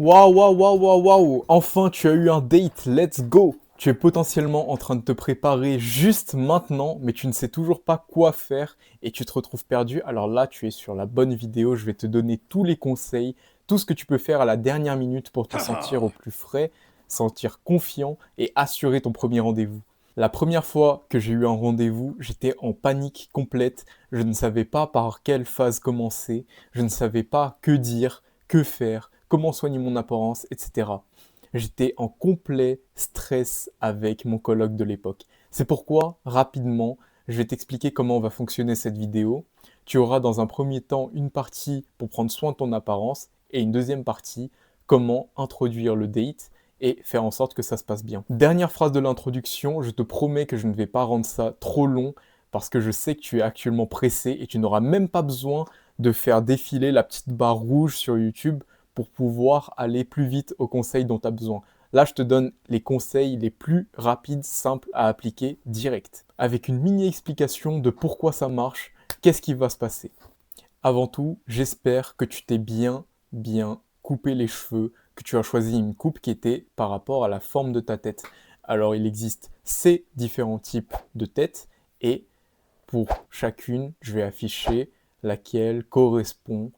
Waouh, waouh, waouh, waouh, waouh! Enfin, tu as eu un date, let's go! Tu es potentiellement en train de te préparer juste maintenant, mais tu ne sais toujours pas quoi faire et tu te retrouves perdu. Alors là, tu es sur la bonne vidéo. Je vais te donner tous les conseils, tout ce que tu peux faire à la dernière minute pour te sentir au plus frais, sentir confiant et assurer ton premier rendez-vous. La première fois que j'ai eu un rendez-vous, j'étais en panique complète. Je ne savais pas par quelle phase commencer. Je ne savais pas que dire, que faire, comment soigner mon apparence, etc. J'étais en complet stress avec mon coloc de l'époque. C'est pourquoi, rapidement, je vais t'expliquer comment va fonctionner cette vidéo. Tu auras dans un premier temps une partie pour prendre soin de ton apparence et une deuxième partie, comment introduire le date et faire en sorte que ça se passe bien. Dernière phrase de l'introduction, je te promets que je ne vais pas rendre ça trop long parce que je sais que tu es actuellement pressé et tu n'auras même pas besoin de faire défiler la petite barre rouge sur YouTube pour pouvoir aller plus vite aux conseils dont tu as besoin. Là, je te donne les conseils les plus rapides, simples à appliquer direct. Avec une mini explication de pourquoi ça marche, qu'est-ce qui va se passer. Avant tout, j'espère que tu t'es bien coupé les cheveux, que tu as choisi une coupe qui était par rapport à la forme de ta tête. Alors, il existe ces différents types de têtes et pour chacune, je vais afficher laquelle correspond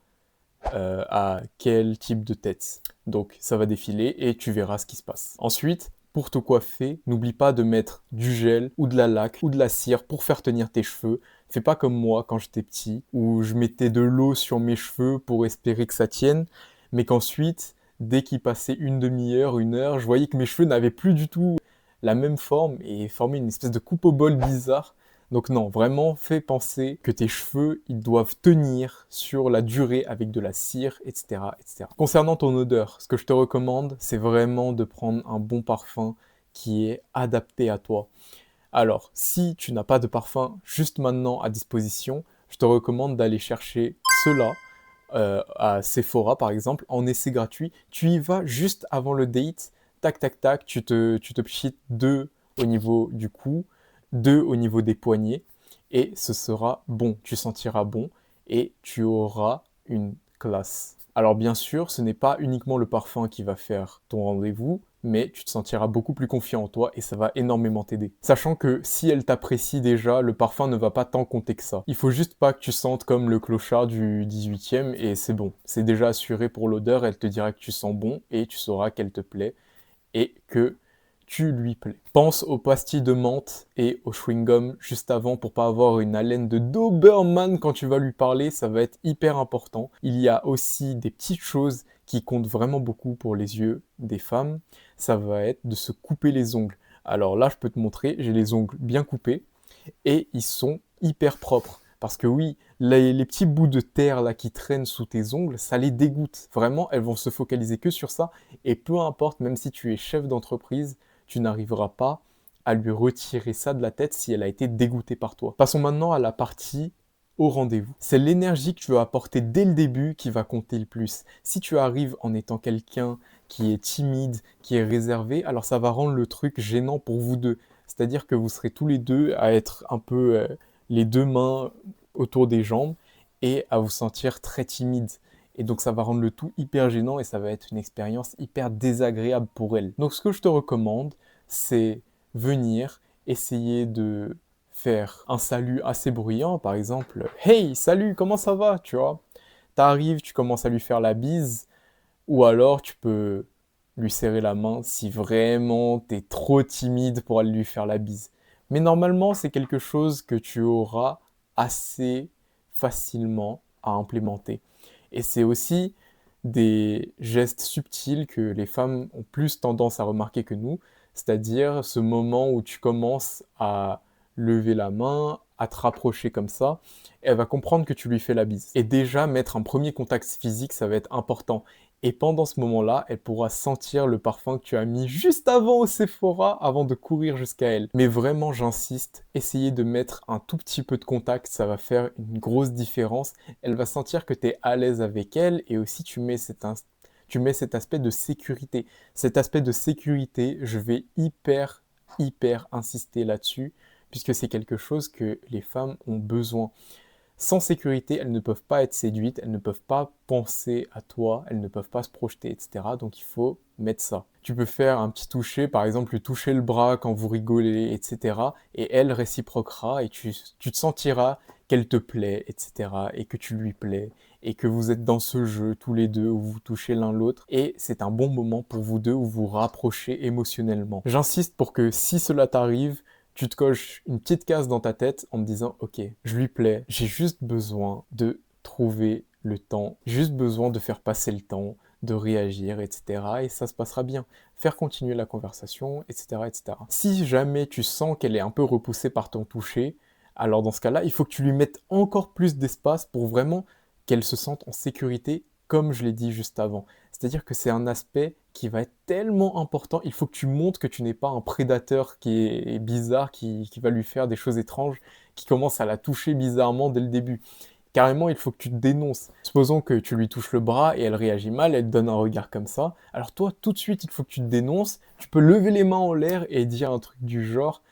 à quel type de tête. Donc ça va défiler et tu verras ce qui se passe. Ensuite, pour te coiffer, n'oublie pas de mettre du gel ou de la laque ou de la cire pour faire tenir tes cheveux. Fais pas comme moi quand j'étais petit, où je mettais de l'eau sur mes cheveux pour espérer que ça tienne, mais qu'ensuite, dès qu'il passait une demi-heure, une heure, je voyais que mes cheveux n'avaient plus du tout la même forme et formaient une espèce de coupe au bol bizarre. Donc non, vraiment, fais penser que tes cheveux, ils doivent tenir sur la durée avec de la cire, etc., etc. Concernant ton odeur, ce que je te recommande, c'est vraiment de prendre un bon parfum qui est adapté à toi. Alors, si tu n'as pas de parfum juste maintenant à disposition, je te recommande d'aller chercher cela à Sephora par exemple, en essai gratuit. Tu y vas juste avant le date, tac tac tac, tu te pchites deux au niveau du cou, deux au niveau des poignets, et ce sera bon, tu sentiras bon, et tu auras une classe. Alors bien sûr, ce n'est pas uniquement le parfum qui va faire ton rendez-vous, mais tu te sentiras beaucoup plus confiant en toi et ça va énormément t'aider. Sachant que si elle t'apprécie déjà, le parfum ne va pas tant compter que ça. Il faut juste pas que tu sentes comme le clochard du 18e et c'est bon. C'est déjà assuré pour l'odeur, elle te dira que tu sens bon et tu sauras qu'elle te plaît et que tu lui plais. Pense aux pastilles de menthe et au chewing-gum juste avant pour pas avoir une haleine de Doberman quand tu vas lui parler, ça va être hyper important. Il y a aussi des petites choses qui comptent vraiment beaucoup pour les yeux des femmes, ça va être de se couper les ongles. Alors là, je peux te montrer, j'ai les ongles bien coupés et ils sont hyper propres. Parce que oui, les petits bouts de terre là qui traînent sous tes ongles, ça les dégoûte. Vraiment, elles vont se focaliser que sur ça. Et peu importe, même si tu es chef d'entreprise, tu n'arriveras pas à lui retirer ça de la tête si elle a été dégoûtée par toi. Passons maintenant à la partie au rendez-vous. C'est l'énergie que tu veux apporter dès le début qui va compter le plus. Si tu arrives en étant quelqu'un qui est timide, qui est réservé, alors ça va rendre le truc gênant pour vous deux. C'est-à-dire que vous serez tous les deux à être un peu les deux mains autour des jambes et à vous sentir très timide. Et donc ça va rendre le tout hyper gênant et ça va être une expérience hyper désagréable pour elle. Donc ce que je te recommande, c'est venir essayer de faire un salut assez bruyant, par exemple, Hey, salut, comment ça va? Tu vois, t'arrives, tu commences à lui faire la bise, ou alors tu peux lui serrer la main si vraiment t'es trop timide pour aller lui faire la bise. Mais normalement, c'est quelque chose que tu auras assez facilement à implémenter. Et c'est aussi des gestes subtils que les femmes ont plus tendance à remarquer que nous, c'est-à-dire ce moment où tu commences à lever la main, à te rapprocher comme ça, elle va comprendre que tu lui fais la bise. Et déjà, mettre un premier contact physique, ça va être important. Et pendant ce moment-là, elle pourra sentir le parfum que tu as mis juste avant au Sephora, avant de courir jusqu'à elle. Mais vraiment, j'insiste, essayez de mettre un tout petit peu de contact, ça va faire une grosse différence. Elle va sentir que tu es à l'aise avec elle et aussi tu mets cet aspect de sécurité. Cet aspect de sécurité, je vais hyper insister là-dessus, puisque c'est quelque chose que les femmes ont besoin. Sans sécurité, elles ne peuvent pas être séduites, elles ne peuvent pas penser à toi, elles ne peuvent pas se projeter, etc. Donc il faut mettre ça. Tu peux faire un petit toucher, par exemple lui toucher le bras quand vous rigolez, etc. Et elle réciproquera et tu te sentiras qu'elle te plaît, etc. Et que tu lui plais et que vous êtes dans ce jeu tous les deux où vous touchez l'un l'autre et c'est un bon moment pour vous deux où vous vous rapprochez émotionnellement. J'insiste pour que si cela t'arrive, tu te coches une petite case dans ta tête en te disant ok, je lui plais, j'ai juste besoin de trouver le temps, juste besoin de faire passer le temps, de réagir, etc. Et ça se passera bien. Faire continuer la conversation, etc. etc. Si jamais tu sens qu'elle est un peu repoussée par ton toucher, alors dans ce cas-là, il faut que tu lui mettes encore plus d'espace pour vraiment qu'elle se sente en sécurité, comme je l'ai dit juste avant. C'est-à-dire que c'est un aspect qui va être tellement important. Il faut que tu montres que tu n'es pas un prédateur qui est bizarre, qui va lui faire des choses étranges, qui commence à la toucher bizarrement dès le début. Carrément, il faut que tu te dénonces. Supposons que tu lui touches le bras et elle réagit mal, elle te donne un regard comme ça. Alors toi, tout de suite, il faut que tu te dénonces. Tu peux lever les mains en l'air et dire un truc du genre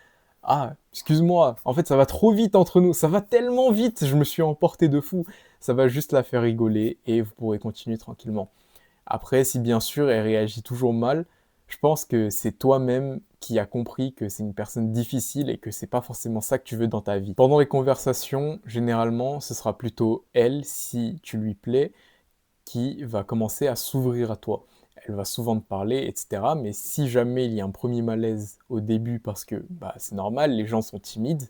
ah, excuse-moi, en fait ça va trop vite entre nous, ça va tellement vite, je me suis emporté de fou. Ça va juste la faire rigoler et vous pourrez continuer tranquillement. Après, si bien sûr elle réagit toujours mal, je pense que c'est toi-même qui as compris que c'est une personne difficile et que c'est pas forcément ça que tu veux dans ta vie. Pendant les conversations, généralement, ce sera plutôt elle, si tu lui plais, qui va commencer à s'ouvrir à toi. Elle va souvent te parler, etc. Mais si jamais il y a un premier malaise au début, parce que bah, c'est normal, les gens sont timides,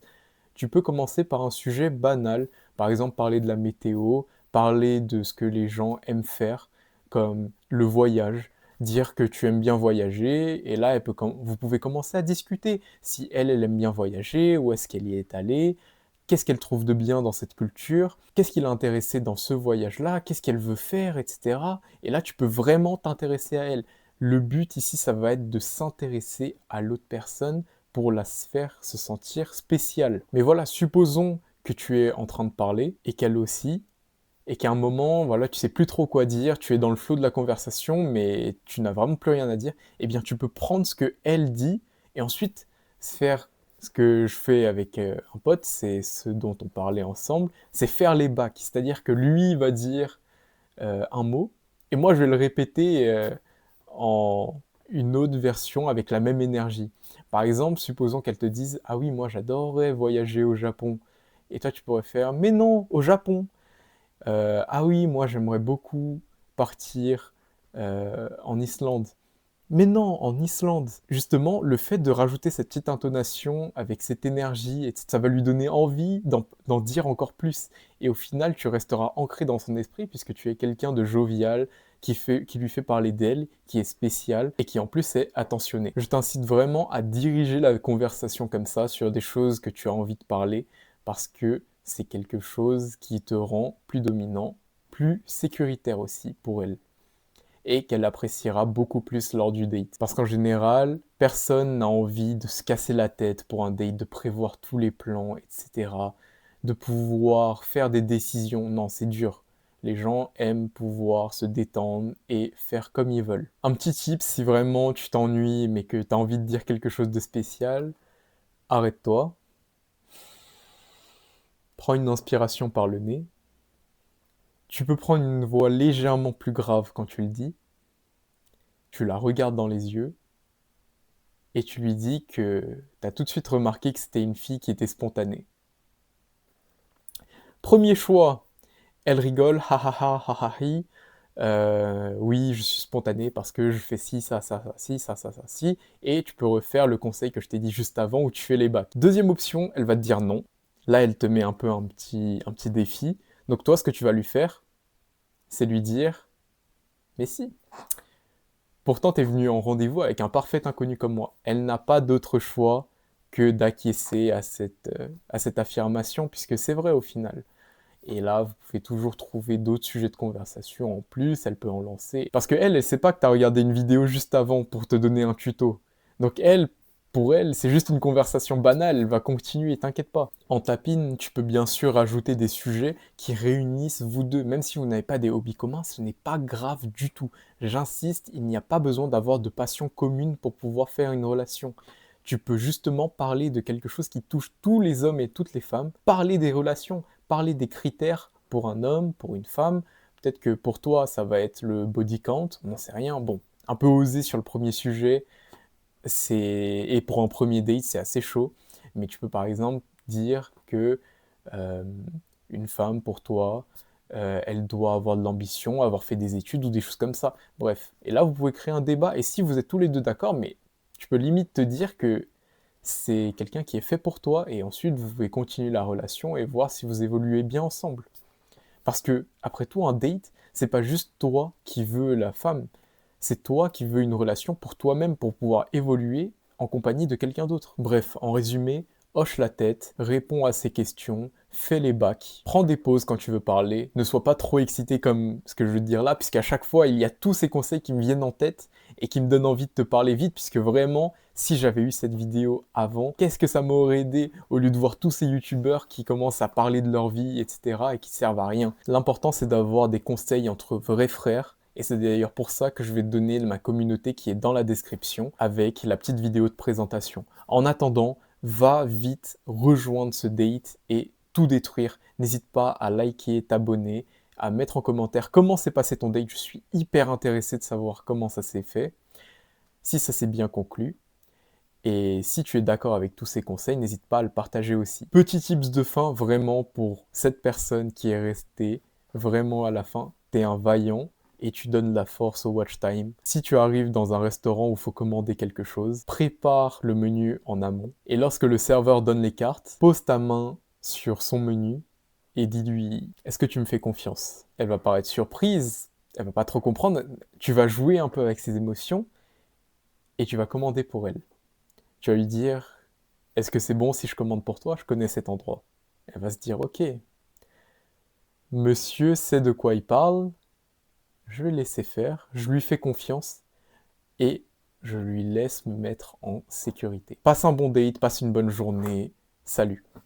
tu peux commencer par un sujet banal. Par exemple, parler de la météo, parler de ce que les gens aiment faire, comme le voyage. Dire que tu aimes bien voyager, et là, vous pouvez commencer à discuter. Si elle aime bien voyager, où est-ce qu'elle y est allée, qu'est-ce qu'elle trouve de bien dans cette culture, qu'est-ce qui l'a intéressé dans ce voyage-là, qu'est-ce qu'elle veut faire, etc. Et là, tu peux vraiment t'intéresser à elle. Le but ici, ça va être de s'intéresser à l'autre personne pour la faire se sentir spéciale. Mais voilà, supposons que tu es en train de parler et qu'elle aussi, et qu'à un moment, voilà, tu sais plus trop quoi dire, tu es dans le flot de la conversation, mais tu n'as vraiment plus rien à dire, eh bien tu peux prendre ce que elle dit et ensuite faire ce que je fais avec un pote, c'est ce dont on parlait ensemble, c'est faire les bacs, c'est-à-dire que lui va dire un mot et moi je vais le répéter en une autre version avec la même énergie. Par exemple, supposons qu'elle te dise ah oui, moi j'adorerais voyager au Japon, et toi tu pourrais faire mais non, au Japon. Ah oui, moi j'aimerais beaucoup partir en Islande. Mais non, en Islande. Justement, le fait de rajouter cette petite intonation avec cette énergie, et ça va lui donner envie d'en dire encore plus. Et au final, tu resteras ancré dans son esprit puisque tu es quelqu'un de jovial, qui lui fait parler d'elle, qui est spécial et qui en plus est attentionné. Je t'incite vraiment à diriger la conversation comme ça sur des choses que tu as envie de parler parce que c'est quelque chose qui te rend plus dominant, plus sécuritaire aussi pour elle et qu'elle appréciera beaucoup plus lors du date. Parce qu'en général, personne n'a envie de se casser la tête pour un date, de prévoir tous les plans, etc. De pouvoir faire des décisions. Non, c'est dur. Les gens aiment pouvoir se détendre et faire comme ils veulent. Un petit tip, si vraiment tu t'ennuies mais que tu as envie de dire quelque chose de spécial, arrête-toi, prends une inspiration par le nez. Tu peux prendre une voix légèrement plus grave quand tu le dis. Tu la regardes dans les yeux et tu lui dis que tu as tout de suite remarqué que c'était une fille qui était spontanée. Premier choix, elle rigole, ha ha ha ha ha hi. Oui, je suis spontanée parce que je fais ci, ça, ça, ça, ci, ça, ça, ça, ci. Et tu peux refaire le conseil que je t'ai dit juste avant où tu fais les bacs. Deuxième option, elle va te dire non. Là, elle te met un peu un petit défi. Donc toi, ce que tu vas lui faire, c'est lui dire, mais si, pourtant, tu es venu en rendez-vous avec un parfait inconnu comme moi. Elle n'a pas d'autre choix que d'acquiescer à cette affirmation, puisque c'est vrai au final. Et là, vous pouvez toujours trouver d'autres sujets de conversation en plus, elle peut en lancer. Parce qu'elle, elle sait pas que tu as regardé une vidéo juste avant pour te donner un tuto. Donc elle, pour elle, c'est juste une conversation banale, elle va continuer, t'inquiète pas. En tapine, tu peux bien sûr ajouter des sujets qui réunissent vous deux. Même si vous n'avez pas des hobbies communs, ce n'est pas grave du tout. J'insiste, il n'y a pas besoin d'avoir de passion commune pour pouvoir faire une relation. Tu peux justement parler de quelque chose qui touche tous les hommes et toutes les femmes. Parler des relations, parler des critères pour un homme, pour une femme. Peut-être que pour toi, ça va être le body count, on n'en sait rien. Bon, un peu osé sur le premier sujet, et pour un premier date, c'est assez chaud. Mais tu peux par exemple dire que euh, une femme, pour toi, elle doit avoir de l'ambition, avoir fait des études ou des choses comme ça. Bref. Et là, vous pouvez créer un débat. Et si vous êtes tous les deux d'accord, mais tu peux limite te dire que c'est quelqu'un qui est fait pour toi. Et ensuite, vous pouvez continuer la relation et voir si vous évoluez bien ensemble. Parce que, après tout, un date, c'est pas juste toi qui veux la femme. C'est toi qui veux une relation pour toi-même pour pouvoir évoluer en compagnie de quelqu'un d'autre. Bref, en résumé, hoche la tête, réponds à ces questions, fais les bacs, prends des pauses quand tu veux parler, ne sois pas trop excité comme ce que je veux te dire là, puisqu'à chaque fois, il y a tous ces conseils qui me viennent en tête et qui me donnent envie de te parler vite, puisque vraiment, si j'avais eu cette vidéo avant, qu'est-ce que ça m'aurait aidé au lieu de voir tous ces youtubeurs qui commencent à parler de leur vie, etc. et qui servent à rien. L'important, c'est d'avoir des conseils entre vrais frères. Et c'est d'ailleurs pour ça que je vais te donner ma communauté qui est dans la description avec la petite vidéo de présentation. En attendant, va vite rejoindre ce date et tout détruire. N'hésite pas à liker, t'abonner, à mettre en commentaire comment s'est passé ton date. Je suis hyper intéressé de savoir comment ça s'est fait, si ça s'est bien conclu. Et si tu es d'accord avec tous ces conseils, n'hésite pas à le partager aussi. Petit tips de fin, vraiment pour cette personne qui est restée vraiment à la fin. T'es un vaillant et tu donnes la force au watch time. Si tu arrives dans un restaurant où il faut commander quelque chose, prépare le menu en amont. Et lorsque le serveur donne les cartes, pose ta main sur son menu et dis-lui « Est-ce que tu me fais confiance ?» Elle va paraître surprise, elle va pas trop comprendre. Tu vas jouer un peu avec ses émotions et tu vas commander pour elle. Tu vas lui dire, est-ce que c'est bon si je commande pour toi? Je connais cet endroit. Elle va se dire, ok, monsieur sait de quoi il parle, je vais le laisser faire, je lui fais confiance et je lui laisse me mettre en sécurité. Passe un bon date, passe une bonne journée, salut.